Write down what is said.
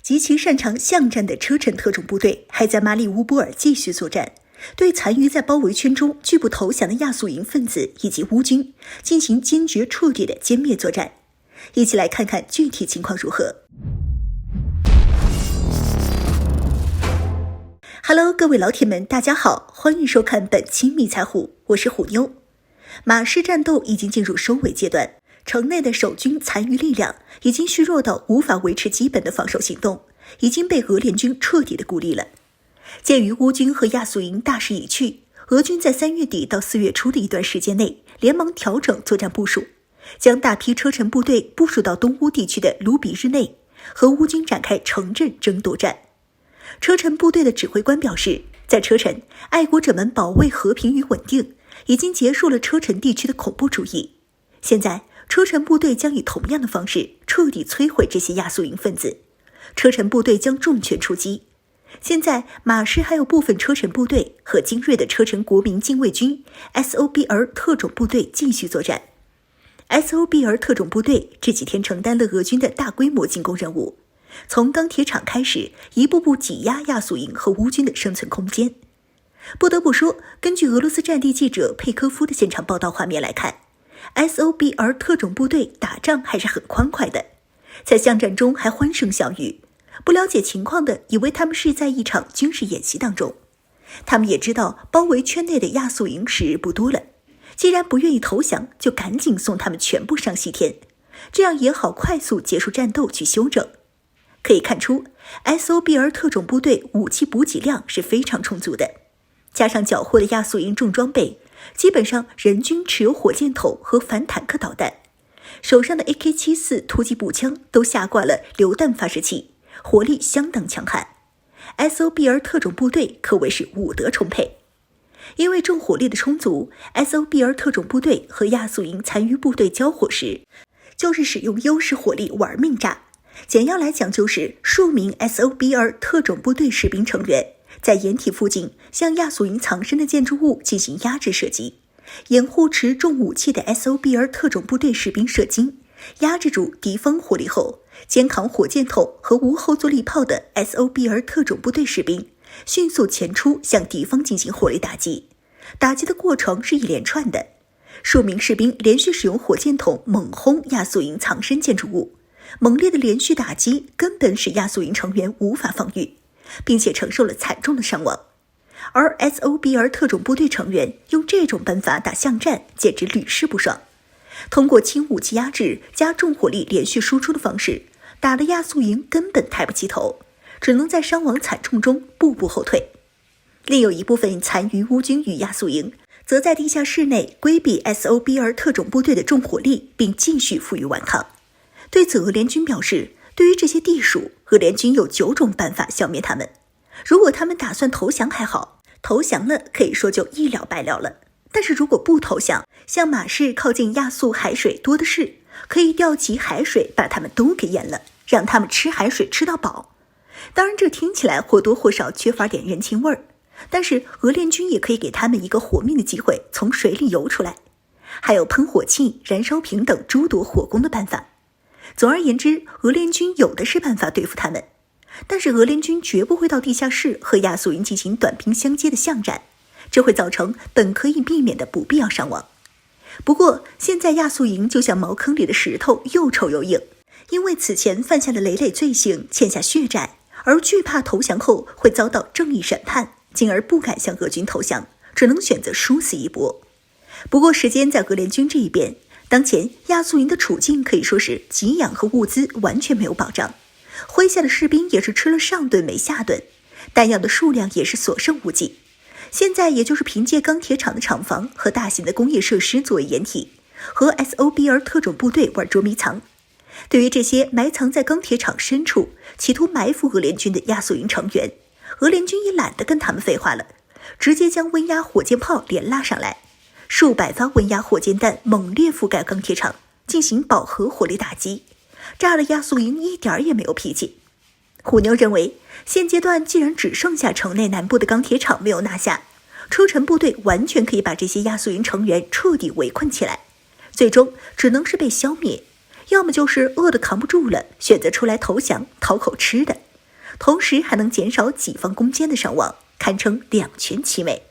极其擅长巷战的车臣特种部队还在马里乌波尔继续作战，对残余在包围圈中拒不投降的亚速营分子以及乌军进行坚决彻底的歼灭作战。一起来看看具体情况如何。Hello， 各位老铁们，大家好，欢迎收看本期迷彩虎，我是虎妞。马市战斗已经进入收尾阶段，城内的守军残余力量已经虚弱到无法维持基本的防守行动，已经被俄联军彻底的孤立了。鉴于乌军和亚速营大势已去，俄军在3月底到4月初的一段时间内连忙调整作战部署，将大批车臣部队部署到东乌地区的卢比日内，和乌军展开城镇争夺战。车臣部队的指挥官表示，在车臣，爱国者们保卫和平与稳定，已经结束了车臣地区的恐怖主义。现在，车臣部队将以同样的方式彻底摧毁这些亚速营分子。车臣部队将重拳出击。现在，马师还有部分车臣部队和精锐的车臣国民禁卫军 SOBR 特种部队继续作战。SOBR 特种部队这几天承担了俄军的大规模进攻任务，从钢铁厂开始，一步步挤压亚速营和乌军的生存空间。不得不说，根据俄罗斯战地记者佩科夫的现场报道画面来看， SOBR 特种部队打仗还是很欢快的，在巷战中还欢声笑语，不了解情况的以为他们是在一场军事演习当中。他们也知道包围圈内的亚速营时日不多了，既然不愿意投降，就赶紧送他们全部上西天，这样也好快速结束战斗去休整。可以看出 SOBR 特种部队武器补给量是非常充足的，加上缴获的亚速营重装备，基本上人均持有火箭筒和反坦克导弹，手上的 AK-74 突击步枪都下挂了榴弹发射器，火力相当强悍。SOBR 特种部队可谓是武德充沛。因为重火力的充足， SOBR 特种部队和亚速营残余部队交火时，就是使用优势火力玩命炸。简要来讲，就是数名 SOBR 特种部队士兵成员在掩体附近向亚速营藏身的建筑物进行压制射击，掩护持重武器的 SOBR 特种部队士兵射精，压制住敌方火力后，肩扛火箭筒和无后坐力炮的 SOBR 特种部队士兵迅速前出向敌方进行火力打击。打击的过程是一连串的，数名士兵连续使用火箭筒猛轰亚速营藏身建筑物，猛烈的连续打击根本使亚速营成员无法防御，并且承受了惨重的伤亡。而 SOBR 特种部队成员用这种办法打巷战，简直屡试不爽。通过轻武器压制加重火力连续输出的方式，打的亚速营根本抬不起头，只能在伤亡惨重中步步后退。另有一部分残余乌军与亚速营则在地下室内规避 SOBR 特种部队的重火力，并继续负隅顽抗。对此，俄联军表示，对于这些地鼠，俄联军有9种办法消灭他们。如果他们打算投降还好，投降了可以说就一了百了了。但是如果不投降，像马市靠近亚速海水多的是，可以调集海水把他们都给淹了，让他们吃海水吃到饱。当然这听起来或多或少缺乏点人情味儿，但是俄联军也可以给他们一个活命的机会，从水里游出来。还有喷火器、燃烧瓶等诸多火攻的办法。总而言之，俄联军有的是办法对付他们，但是俄联军绝不会到地下室和亚速营进行短兵相接的巷战，这会造成本可以避免的不必要伤亡。不过现在亚速营就像茅坑里的石头，又臭又硬，因为此前犯下了累累罪行，欠下血债，而惧怕投降后会遭到正义审判，进而不敢向俄军投降，只能选择殊死一搏。不过时间在俄联军这一边，当前亚速营的处境可以说是给养和物资完全没有保障，麾下的士兵也是吃了上顿没下顿，弹药的数量也是所剩无几。现在也就是凭借钢铁厂的厂房和大型的工业设施作为掩体，和 SOBR 特种部队玩捉迷藏。对于这些埋藏在钢铁厂深处企图埋伏俄联军的亚速营成员，俄联军也懒得跟他们废话了，直接将温压火箭炮连拉上来，数百发温压火箭弹猛烈覆盖钢铁厂，进行饱和火力打击，炸了亚速营一点也没有脾气。虎妞认为，现阶段既然只剩下城内南部的钢铁厂没有拿下，车臣部队完全可以把这些亚速营成员彻底围困起来，最终只能是被消灭，要么就是饿得扛不住了，选择出来投降讨口吃的，同时还能减少己方攻坚的伤亡，堪称两全其美。